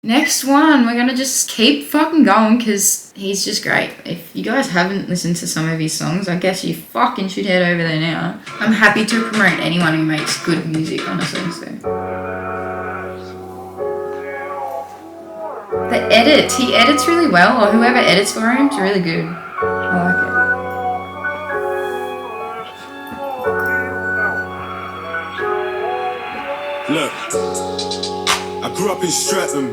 Next one, we're gonna just keep fucking going because he's just great. If you guys haven't listened to some of his songs, I guess you fucking should head over there now. I'm happy to promote anyone who makes good music, honestly. So. The edit, he edits really well, or whoever edits for him is really good. I like it. Look, I grew up in Streatham.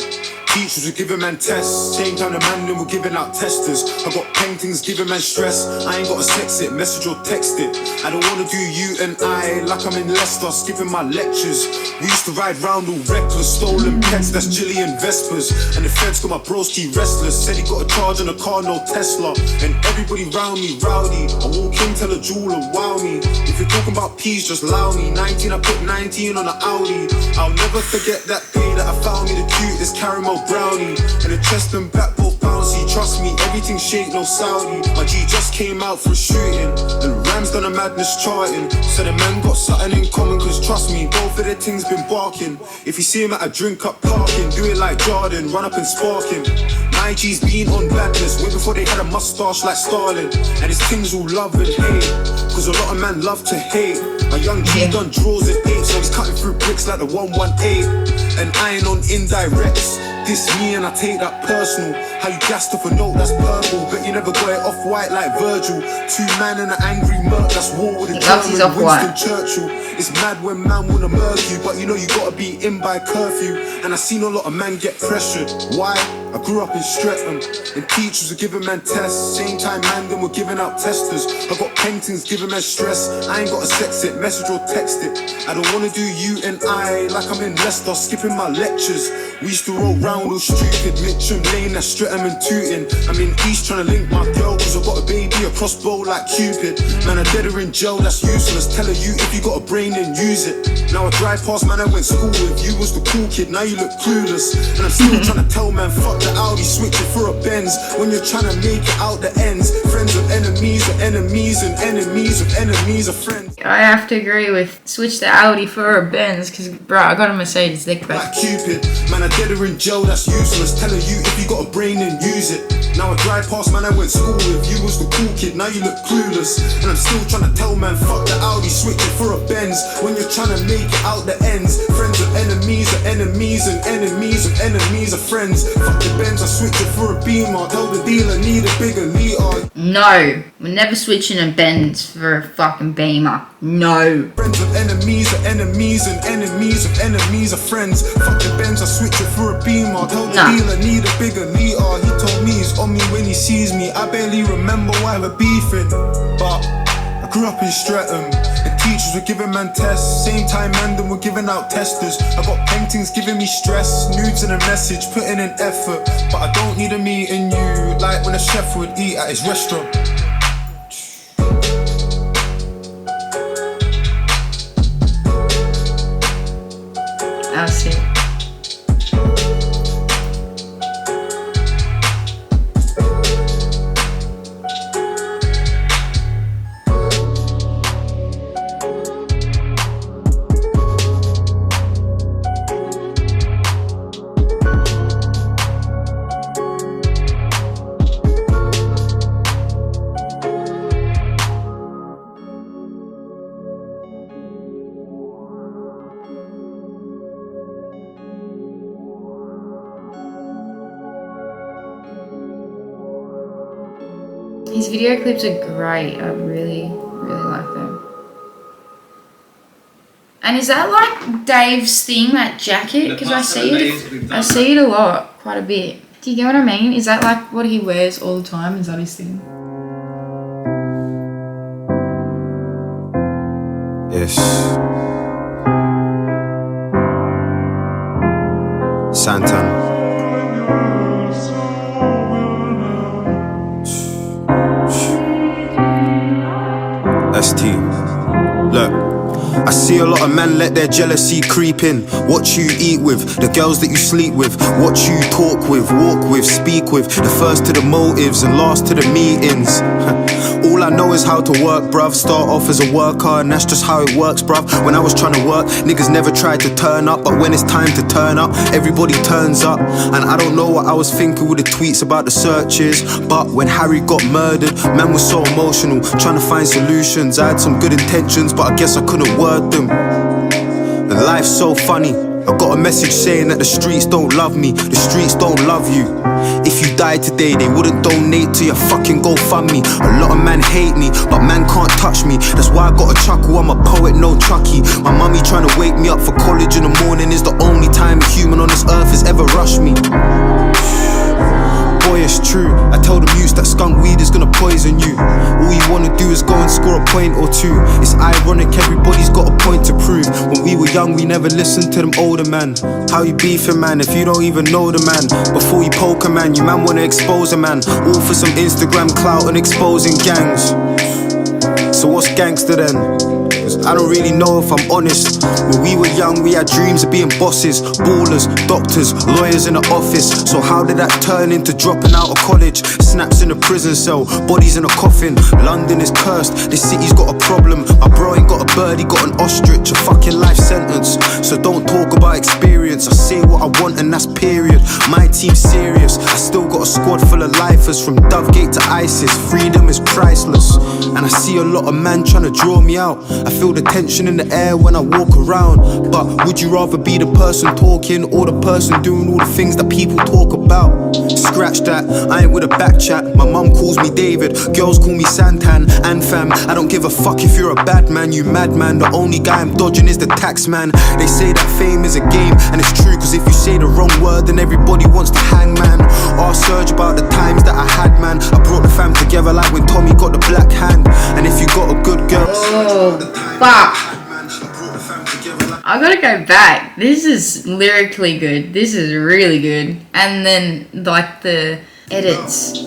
Teachers were giving man tests. Same time the man them were giving out testers. I got paintings giving man stress. I ain't gotta sex it, message or text it. I don't wanna do you and I like I'm in Leicester, skipping my lectures. We used to ride round all reckless, stolen pets, that's Gillian Vespers. And the feds got my broski restless. Said he got a charge on a car, no Tesla. And everybody round me rowdy. I walk in, tell a jeweler, wow me. If you're talking about peas, just allow me. 19, I put 19 on an Audi. I'll never forget that day that I found me the cutest caramel brownie. And the chest and back both bouncy. Trust me, everything shake, no Saudi. My G just came out for a shooting. And Ram's done a madness charting. So the man got something in common, cause trust me, both of their things been barking. If you see him at a drink up parking, do it like Jordan, run up and spark him. My G's been on badness, way before they had a mustache like Stalin. And his things all love and hate, cause a lot of men love to hate. My young G done draws at 8, so he's cutting through bricks like the 118. And I ain't on indirects. This me and I take that personal. How you gassed off a note that's purple, but you never got it off white like Virgil. 2 man and an angry murk, that's war with a German, Winston Churchill. It's mad when man wanna murk you, but you know you gotta be in by curfew. And I seen a lot of man get pressured. Why? I grew up in Streatham, and teachers were giving man tests. Same time man them were giving out testers. I got paintings giving man stress. I ain't gotta sex it, message or text it. I don't wanna do you and I like I'm in Leicester, skipping my lectures. We used to roll round all stupid, Mitcham Lane, that's Streatham and Tooting. I'm in East trying to link my girl, cause I got a baby, a crossbow like Cupid. Man, I dead her in jail, that's useless. Tell her you, if you got a brain, then use it. Now I drive past, man, I went school with. You was the cool kid, now you look clueless. And I'm still trying to tell man, fuck the Audi, switch it for a Benz. When you're trying to make it out the ends. Friends of enemies are enemies, and enemies of enemies are friends. I have to agree with switch the Audi for a Benz, cause bro, I got a Mercedes, they like Cupid, man, I dead her in jail, that's useless. Tell her you, if you got a brain, then use it. Now I drive past, man, I went school with. You was the cool kid, now you look clueless. And I'm still trying to tell man, fuck the Audi, switch it for a Benz. When you're trying to make it out the ends. Friends of enemies are enemies, and enemies of enemies are friends. Fuck the Benz, I switch it for a Beamer. Tell the dealer, need a bigger liter. No, we're never switching a Benz for a fucking Beamer. No. Friends of enemies are enemies, and enemies of enemies are friends. Fuck the Benz, I switch it for a Beamer. Tell the dealer, need a bigger liter. He told me he's on me when he sees me. I barely remember why we're beefing, but I grew up in Streatham. The teachers were giving man tests. Same time man them were giving out testers. I got paintings giving me stress. Nudes and a message, putting in effort. But I don't need a meeting you, like when a chef would eat at his restaurant. I'll see. His video clips are great. I really like them. And is that like Dave's thing, that jacket? Because I see it a lot, quite a bit. Do you get what I mean? Is that like what he wears all the time? Is that his thing? Yes. Santan. ST. Look, I see a lot of men let their jealousy creep in. What you eat with, the girls that you sleep with, what you talk with, walk with, speak with. The first to the motives and last to the meetings. All I know is how to work, bruv. Start off as a worker and that's just how it works, bruv. When I was trying to work, niggas never tried to turn up. But when it's time to turn up, everybody turns up. And I don't know what I was thinking with the tweets about the searches, but when Harry got murdered, man was so emotional, trying to find solutions. I had some good intentions, but I guess I couldn't word them. And life's so funny. I got a message saying that the streets don't love me, the streets don't love you. If you died today, they wouldn't donate to your fucking GoFundMe. A lot of man hate me, but man can't touch me. That's why I got a chuckle, I'm a poet, no Chucky. My mummy trying to wake me up for college in the morning is the only time a human on this earth has ever rushed me. Boy, it's true. I tell the mutes that skunk weed is gonna poison you. All you wanna do is go and score a point or two. It's ironic, everybody's got a point to prove. When we were young, we never listened to them older man. How you beefing, man, if you don't even know the man? Before you poke a man, you man wanna expose a man. All for some Instagram clout and exposing gangs. So what's gangster then? Cause I don't really know if I'm honest. When we were young, we had dreams of being bosses, ballers, doctors, lawyers in the office. So how did that turn into dropping out of college? Snaps in a prison cell, bodies in a coffin. London is cursed, this city's got a problem. My bro ain't got a bird, he got an ostrich. A fucking life sentence. So don't talk about experience, I say what I want and that's period. My team's serious, I still got a squad full of lifers. From Dovegate to ISIS, freedom is priceless. And I see a lot of man trying to draw me out. I feel the tension in the air when I walk around. But would you rather be the person talking or the person doing all the things that people talk about? Scratch that, I ain't with a back chat. My mum calls me David, girls call me Santan and fam. I don't give a fuck if you're a bad man, you madman. The only guy I'm dodging is the tax man. They say that fame is a game, and it's true, cause if you say the wrong word then everybody wants to hang man. Ask Serge about the times that I had, man. I brought the fam together like when Tommy got the black hand. And if you got a good girl, fuck. I gotta go back. This is lyrically good. This is really good. And then, like, the edits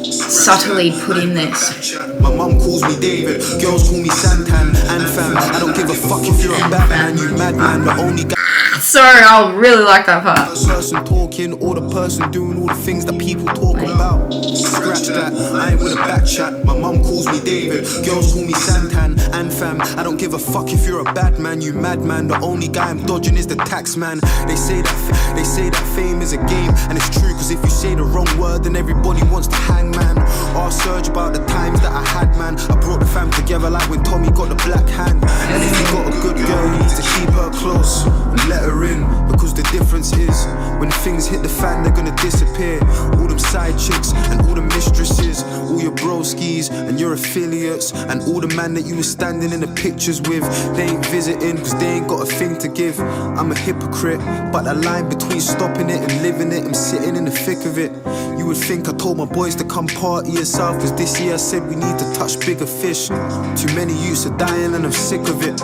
subtly put in this. My mum calls me David, girls call me Santan and fam. I don't give a fuck if you're a bad man, you madman. The only guy. Sorry, I really like that part. Person talking or the person doing all the things that people talk about. Scratch that, I ain't with a back chat. My mum calls me David, girls call me Santan and fam. I don't give a fuck if you're a bad man, you madman. The only guy I'm dodging is the tax man. They say that fame is a game, and it's true, cause if you say the wrong word then everybody wants to hang man. Ask Serge about the times that I had, man. I brought the fam together like when Tommy got the black hand. And if you got a good girl, you need to keep her close and let her in, because the difference is when things hit the fan, they're gonna disappear. All them side chicks and all the mistresses, all your broskies and your affiliates, and all the man that you were standing in the pictures with, they ain't visiting cause they ain't got a thing to give. I'm a hypocrite, but the line between stopping it and living it, I'm sitting in the thick of it. You would think I told my boys to come party in South, cause this year I said we need to touch bigger fish. Too many youths are dying and I'm sick of it.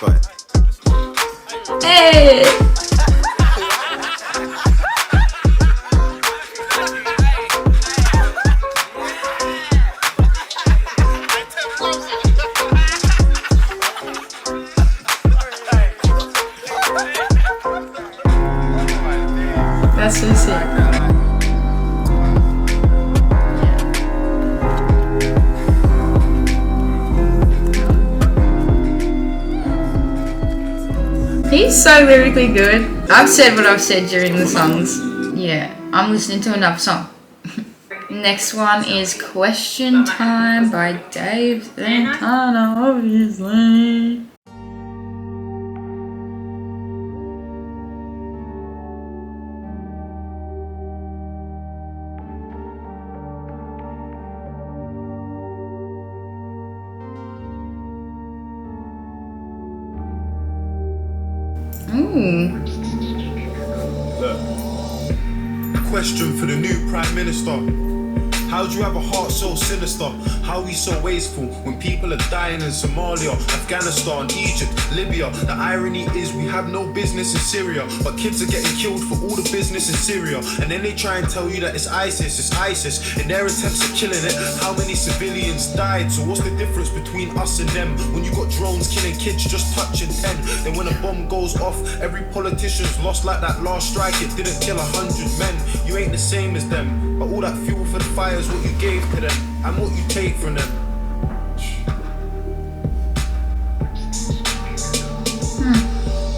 Go ahead. Hey! That's so sick. He's so lyrically good. I've said what I've said during the songs. Yeah, I'm listening to another song. Next one is Question Time by Dave Santana, obviously. Ooh. Look, question for the new Prime Minister. How do you have a heart so sinister? How are we so wasteful when people are dying in Somalia, Afghanistan, Egypt, Libya? The irony is we have no business in Syria, but kids are getting killed for all the business in Syria. And then they try and tell you that it's ISIS. In their attempts at killing it, how many civilians died? So what's the difference between us and them? When you got drones killing kids just touching 10, then when a bomb goes off, every politician's lost like that last strike. It didn't kill 100 men. You ain't the same as them, but all that fuel for the fire is what you gave to them and what you take from them.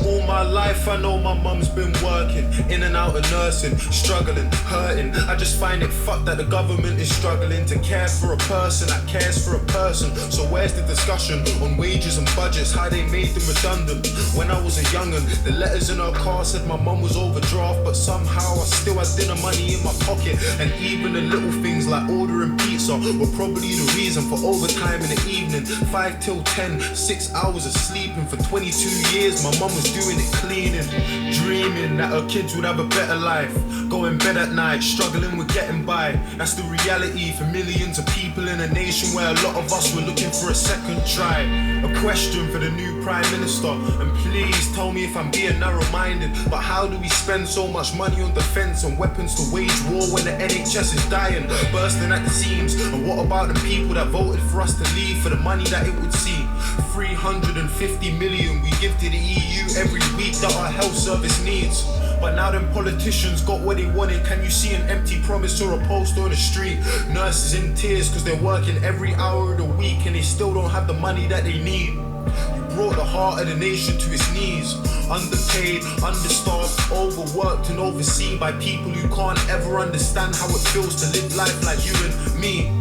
All my life I know my mum's been working, in and out of nursing, struggling, hurting. I just find it fucked that the government is struggling to care for a person that cares for a person. So where's the discussion on wages and budgets, how they made them redundant? When I was a young'un, the letters in her car said my mum was overdraft, but somehow I still had dinner money in my pocket. And even the little things like ordering pizza were probably the reason for overtime in the evening. 5 till 10, 6 hours of sleeping. For 22 years my mum was doing it cleaning, dreaming that her kids would have a better life, going bed at night, struggling with getting by. That's the reality for millions of people in a nation where a lot of us were looking for a second try. A question for the new Prime Minister, and please tell me if I'm being narrow-minded, but how do we spend so much money on defence and weapons to wage war when the NHS is dying, bursting at the seams? And what about the people that voted for us to leave for the money that it would see? 350 million we give to the EU every week that our health service needs. But now them politicians got what they wanted. Can you see an empty promise or a poster on the street? Nurses in tears cause they're working every hour of the week and they still don't have the money that they need. You brought the heart of the nation to its knees. Underpaid, understaffed, overworked and overseen by people who can't ever understand how it feels to live life like you and me.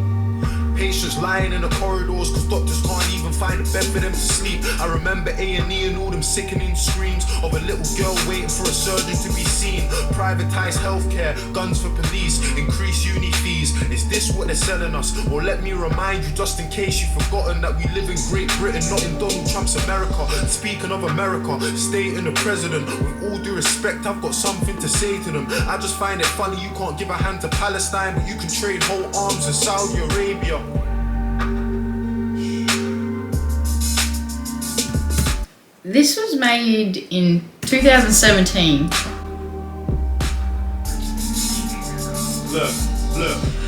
Patients lying in the corridors cause doctors can't even find a bed for them to sleep. I remember A&E and all them sickening screams of a little girl waiting for a surgeon to be seen. Privatised healthcare, guns for police, increased uni fees. Is this what they're selling us? Or let me remind you, just in case you've forgotten, that we live in Great Britain, not in Donald Trump's America. Speaking of America, state and the president, with all due respect, I've got something to say to them. I just find it funny you can't give a hand to Palestine, but you can trade whole arms in Saudi Arabia. This was made in 2017. Look,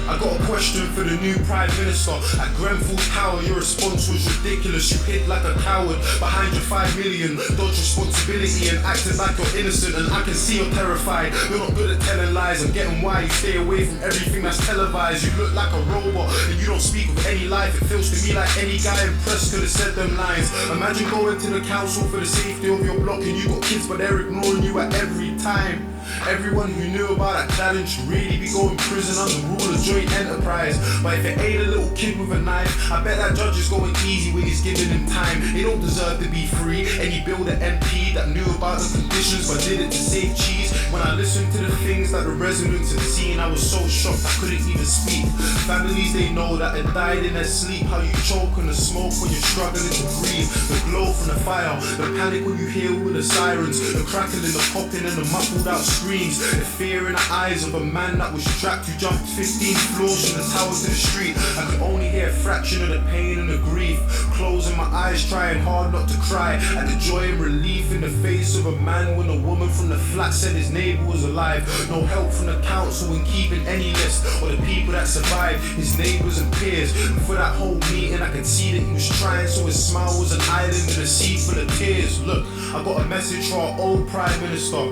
I got a question for the new Prime Minister. At Grenfell Tower, your response was ridiculous. You hid like a coward behind your 5 million. Dodged responsibility and acted like you're innocent. And I can see you're terrified. You're not good at telling lies. I'm getting why you stay away from everything that's televised. You look like a robot and you don't speak with any life. It feels to me like any guy in press could have said them lines. Imagine going to the council for the safety of your block and you got kids but they're ignoring you at every time. Everyone who knew about that challenge should really be going to prison under rule of joint enterprise. But if it ain't a little kid with a knife, I bet that judge is going easy when he's giving him time. They don't deserve to be free. Any bill the MP that knew about the conditions but did it to save cheese. When I listened to the things that the residents had seen, I was so shocked I couldn't even speak. Families, they know that they died in their sleep. How you choke on the smoke when you're struggling to breathe. The glow from the fire, the panic when you hear all the sirens, the crackling, the popping and the muffled out screams. The fear in the eyes of a man that was trapped who jumped 15 floors from the tower to the street. I could only hear a fraction of the pain and the grief. Closing my eyes, trying hard not to cry at the joy and relief in the face of a man when a woman from the flat said his neighbour was alive. No help from the council in keeping any list or the people that survived, his neighbours and peers. And for that whole meeting I could see that he was trying, so his smile was an island in a sea full of tears. Look, I got a message for our old Prime Minister,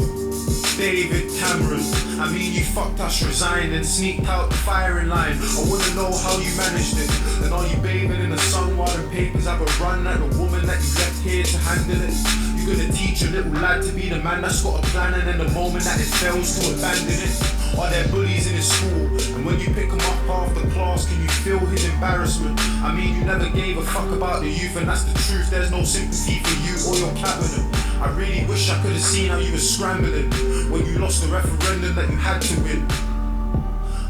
David Cameron. I mean, you fucked us, resigned and sneaked out the firing line. I wanna know how you managed it. And are you bathing in the sun while the papers have a run at the woman that you left here to handle it? You're gonna teach a little lad to be the man that's got a plan, and then the moment that it fails to abandon it. Are there bullies in his school? And when you pick him up after class, can you feel his embarrassment? I mean, you never gave a fuck about the youth, and that's the truth. There's no sympathy for you or your cabinet. I really wish I could have seen how you were scrambling when you lost the referendum that you had to win.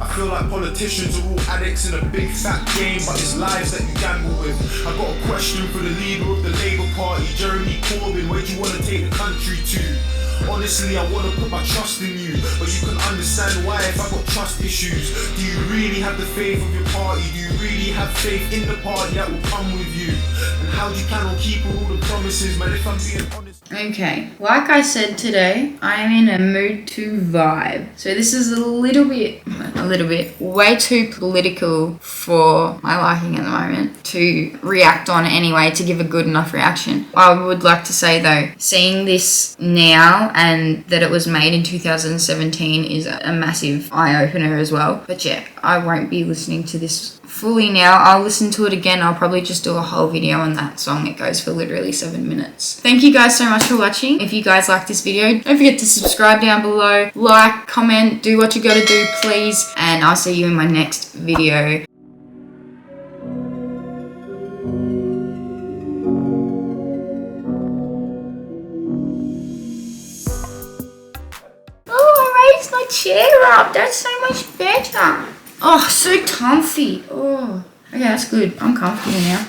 I feel like politicians are all addicts in a big fat game, but it's lives that you gamble with. I got a question for the leader of the Labour Party, Jeremy Corbyn. Where do you want to take the country to? On Honestly, I wanna put my trust in you, but you can understand why if I got trust issues. Do you really have the faith of your party? Do you really have faith in the party that will come with you? And how do you plan on keeping all the promises, man, if I'm being honest? Okay, like I said today, I am in a mood to vibe. So this is a little bit, way too political for my liking at the moment to react on anyway, to give a good enough reaction. I would like to say though, seeing this now and that it was made in 2017 is a massive eye-opener as well. But yeah, I won't be listening to this fully now. I'll listen to it again. I'll probably just do a whole video on that song. It goes for literally 7 minutes. Thank you guys so much for watching. If you guys like this video, don't forget to subscribe down below, like, comment, do what you gotta do, please, and I'll see you in my next video. Oh, I raised my chair up. That's so much better. Oh, so comfy. Oh, okay, that's good. I'm comfortable now.